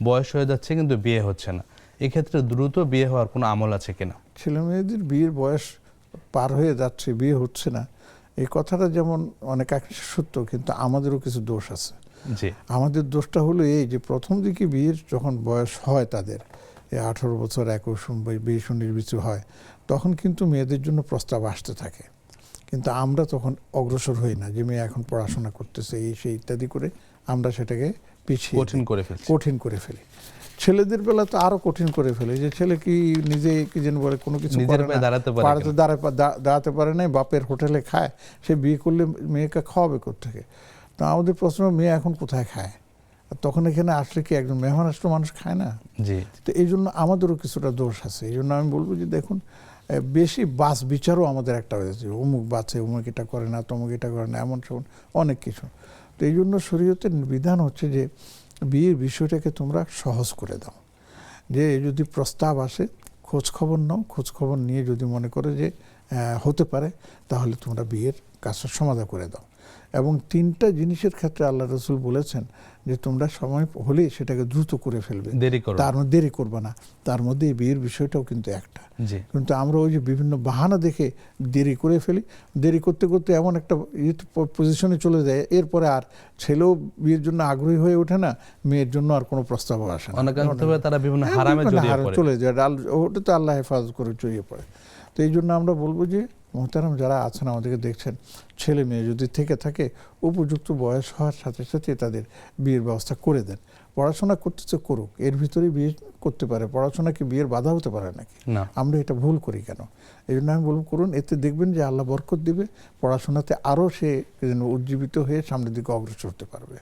বয়স হয়ে যাচ্ছে কিন্তু বিয়ে হচ্ছে না, এক্ষেত্রে দ্রুত বিয়ে হওয়ার কোনো আমল আছে কিনা? ছেলে মেয়েদের বিয়ের বয়স পার হয়ে যাচ্ছে, বিয়ে হচ্ছে না, এই কথাটা যেমন অনেক সত্য, কিন্তু আমাদেরও কিছু দোষ আছে। জি। আমাদের দোষটা হলো এই যে প্রথম দিকে বিয়ের যখন বয়স হয় তাদের, এই 18 বছর 21 22 কিছু হয়, তখন কিন্তু মেয়েদের জন্য প্রস্তাব আসতে থাকে, কিন্তু আমরা তখন অগ্রসর হই না, যে মেয়ে এখন পড়াশোনা করতেছে এই সেই ইত্যাদি করে আমরা সেটাকে পিছিয়ে কঠিন করে ফেলি। ছেলেদের বেলা তো আরো কঠিন করে ফেলে, যে ছেলে কি নিজে কি যেন বলে কোনো কিছু দাঁড়াতে পারে না, বাপের হোটেলে খায়, সে বিয়ে করলে মেয়েকে খাওয়াবে কোত্থেকে? তো আমাদের প্রশ্ন, মেয়ে এখন কোথায় খায়? তখন এখানে আসলে কি একজন মেহমান আসলে মানুষ খায় না? তো এই জন্য আমাদেরও কিছুটা দোষ আছে। এই জন্য আমি বলবো যে দেখুন, বেশি বাস বিচারও আমাদের একটা হয়েছে, অমুক বাচ্চা, অমুক এটা করে না, তমুক এটা করে না, এমন সব অনেক কিছু। তো এই জন্য শরীয়তের বিধান হচ্ছে যে বিয়ের বিষয়টাকে তোমরা সহজ করে দাও, যে যদি প্রস্তাব আসে খোঁজ খবর নাও, খোঁজ খবর নিয়ে যদি মনে করে যে হতে পারে, তাহলে তোমরা বিয়ের কাজটা সমাধা করে দাও। এবং 3টা জিনিসের ক্ষেত্রে আল্লাহ রসুল বলেছেন যে তোমরা সময় হলেই সেটাকে দ্রুত করে ফেলবে, তার মধ্যে দেরি করবে না। তার মধ্যে এই বিয়ের বিষয়টাও কিন্তু একটা। কিন্তু আমরা ওই যে বিভিন্ন বাহানা দেখে দেরি করে ফেলি, দেরি করতে করতে এমন একটা পজিশনে চলে যায়, এরপরে আর ছেলেও বিয়ের জন্য আগ্রহী হয়ে ওঠে না, মেয়ের জন্য আর কোনো প্রস্তাবও আসে না, তারা বিভিন্ন হারামে চলে যায়, ওটা তো আল্লাহ হেফাজত করে জড়িয়ে পড়ে। তো এই জন্য আমরা বলবো যে মোহতারাম যারা আছেন আমাদেরকে দেখছেন, ছেলে মেয়ে যদি থেকে থাকে, উপযুক্ত বয়স হওয়ার সাথে সাথে তাদের বিয়ের ব্যবস্থা করে দেন। পড়াশোনা করতেছে করুক, এর ভিতরেই বিয়ে করতে পারে, পড়াশোনা কি বিয়ের বাধা হতে পারে নাকি? আমরা এটা ভুল করি কেন? এই জন্য আমি বলবো করুন, এতে দেখবেন যে আল্লাহ বরকত দিবে, পড়াশোনাতে আরও সে উজ্জীবিত হয়ে সামনের দিকে অগ্রসর হতে পারবে।